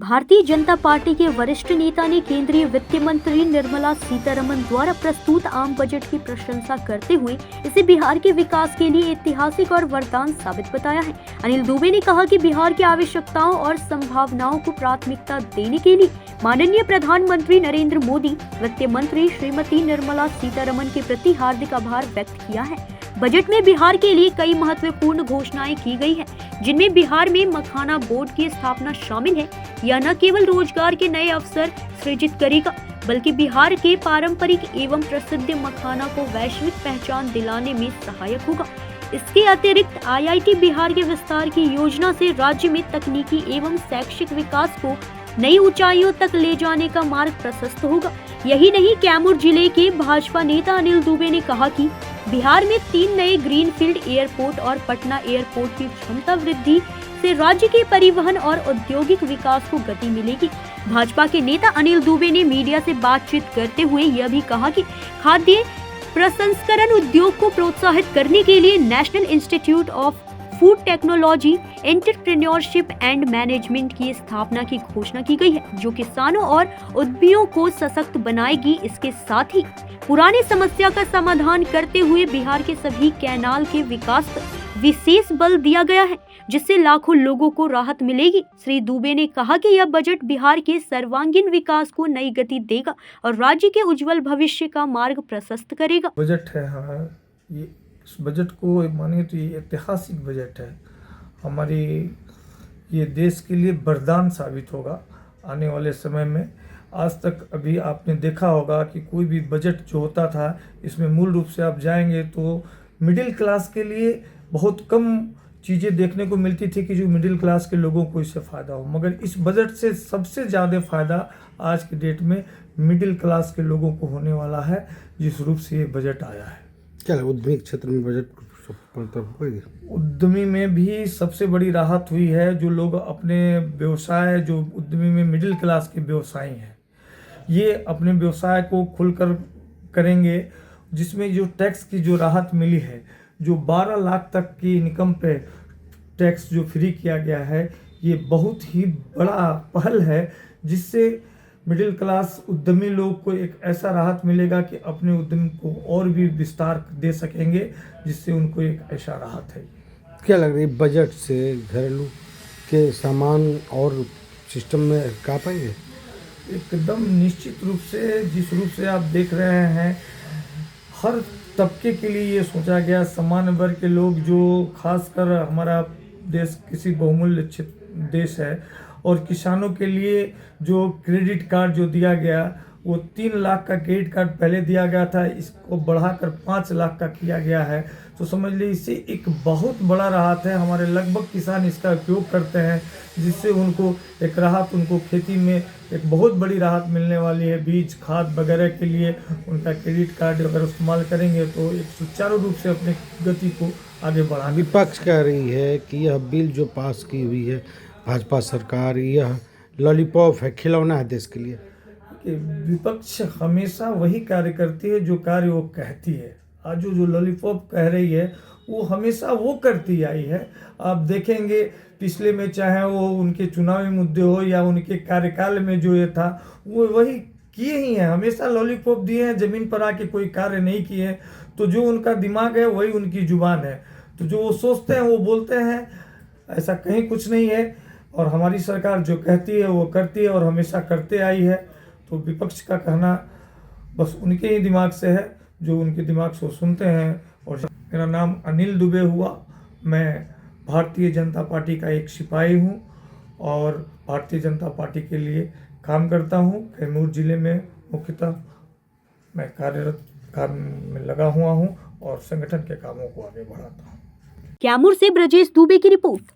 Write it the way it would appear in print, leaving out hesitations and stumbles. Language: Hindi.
भारतीय जनता पार्टी के वरिष्ठ नेता ने केंद्रीय वित्त मंत्री निर्मला सीतारमण द्वारा प्रस्तुत आम बजट की प्रशंसा करते हुए इसे बिहार के विकास के लिए ऐतिहासिक और वरदान साबित बताया है। अनिल दुबे ने कहा कि बिहार की आवश्यकताओं और संभावनाओं को प्राथमिकता देने के लिए माननीय प्रधानमंत्री नरेंद्र मोदी वित्त मंत्री श्रीमती निर्मला सीतारमण के प्रति हार्दिक आभार व्यक्त किया है। बजट में बिहार के लिए कई महत्वपूर्ण घोषणाएं की गई है, जिनमें बिहार में मखाना बोर्ड की स्थापना शामिल है। यह न केवल रोजगार के नए अवसर सृजित करेगा, बल्कि बिहार के पारंपरिक एवं प्रसिद्ध मखाना को वैश्विक पहचान दिलाने में सहायक होगा। इसके अतिरिक्त IIT बिहार के विस्तार की योजना से राज्य में तकनीकी एवं शैक्षिक विकास को नई ऊंचाइयों तक ले जाने का मार्ग प्रशस्त होगा। यही नहीं, कैमूर जिले के भाजपा नेता अनिल दुबे ने कहा कि बिहार में 3 नए ग्रीनफील्ड एयरपोर्ट और पटना एयरपोर्ट की क्षमता वृद्धि से राज्य के परिवहन और औद्योगिक विकास को गति मिलेगी। भाजपा के नेता अनिल दुबे ने मीडिया से बातचीत करते हुए यह भी कहा कि खाद्य प्रसंस्करण उद्योग को प्रोत्साहित करने के लिए national institute of food technology, entrepreneurship and management की स्थापना की घोषणा की गई है, जो किसानों और उद्यमियों को सशक्त बनाएगी। इसके साथ ही पुरानी समस्या का समाधान करते हुए बिहार के सभी कैनाल के विकास पर विशेष बल दिया गया है, जिससे लाखों लोगों को राहत मिलेगी। श्री दुबे ने कहा कि यह बजट बिहार के सर्वांगीण विकास को नई गति देगा और राज्य के उज्जवल भविष्य का मार्ग प्रशस्त करेगा। बजट है, हाँ, ये इस बजट को मानिए तो ये ऐतिहासिक बजट है। हमारी ये देश के लिए वरदान साबित होगा आने वाले समय में। आज तक अभी आपने देखा होगा कि कोई भी बजट जो होता था, इसमें मूल रूप से आप जाएंगे तो मिडिल क्लास के लिए बहुत कम चीज़ें देखने को मिलती थी कि जो मिडिल क्लास के लोगों को इससे फ़ायदा हो। मगर इस बजट से सबसे ज़्यादा फ़ायदा आज की डेट में मिडिल क्लास के लोगों को होने वाला है, जिस रूप से ये बजट आया है। क्या उद्यमी क्षेत्र में बजट उद्यमी में भी सबसे बड़ी राहत हुई है। जो लोग अपने व्यवसाय, जो उद्यमी में मिडिल क्लास के व्यवसायी हैं, ये अपने व्यवसाय को खुलकर करेंगे, जिसमें जो टैक्स की जो राहत मिली है, जो 12 लाख तक की इनकम पे टैक्स जो फ्री किया गया है, ये बहुत ही बड़ा पहल है, जिससे मिडिल क्लास उद्यमी लोग को एक ऐसा राहत मिलेगा कि अपने उद्यम को और भी विस्तार दे सकेंगे, जिससे उनको एक ऐसा राहत है। क्या लग रही है बजट से घरेलू के सामान और सिस्टम में का पाएंगे? एकदम निश्चित रूप से, जिस रूप से आप देख रहे हैं, हर तबके के लिए ये सोचा गया। सामान्य वर्ग के लोग, जो खासकर हमारा देश किसी बहुमूल्य देश है, और किसानों के लिए जो क्रेडिट कार्ड जो दिया गया, वो 3 लाख का क्रेडिट कार्ड पहले दिया गया था, इसको बढ़ाकर 5 लाख का किया गया है। तो समझ लीजिए इससे एक बहुत बड़ा राहत है। हमारे लगभग किसान इसका उपयोग करते हैं, जिससे उनको एक राहत, उनको खेती में एक बहुत बड़ी राहत मिलने वाली है। बीज, खाद वगैरह के लिए उनका क्रेडिट कार्ड अगर इस्तेमाल करेंगे तो एक सुचारू रूप से अपनी गति को आगे बढ़ा। विपक्ष कह रही है कि यह बिल जो पास की हुई है भाजपा सरकार, यह लॉलीपॉप है, खिलौना है देश के लिए। विपक्ष हमेशा वही कार्य करती है जो कार्य वो कहती है। आज जो लॉलीपॉप कह रही है, वो हमेशा वो करती आई है। आप देखेंगे पिछले में, चाहे वो उनके चुनावी मुद्दे हो या उनके कार्यकाल में जो ये था, वो वही किए ही हैं। हमेशा लॉलीपॉप दिए हैं, ज़मीन पर आके कोई कार्य नहीं किए हैं। तो जो उनका दिमाग है वही उनकी जुबान है, तो जो वो सोचते हैं वो बोलते हैं, ऐसा कहीं कुछ नहीं है। और हमारी सरकार जो कहती है वो करती है और हमेशा करते आई है। तो विपक्ष का कहना बस उनके ही दिमाग से है, जो उनके दिमाग से सुनते हैं। और मेरा नाम अनिल दुबे हुआ, मैं भारतीय जनता पार्टी का एक सिपाही हूँ और भारतीय जनता पार्टी के लिए काम करता हूँ। कैमूर जिले में मुख्यतः मैं कार्यरत काम में लगा हुआ हूँ और संगठन के कामों को आगे बढ़ाता हूँ। कैमूर से ब्रजेश दुबे की रिपोर्ट।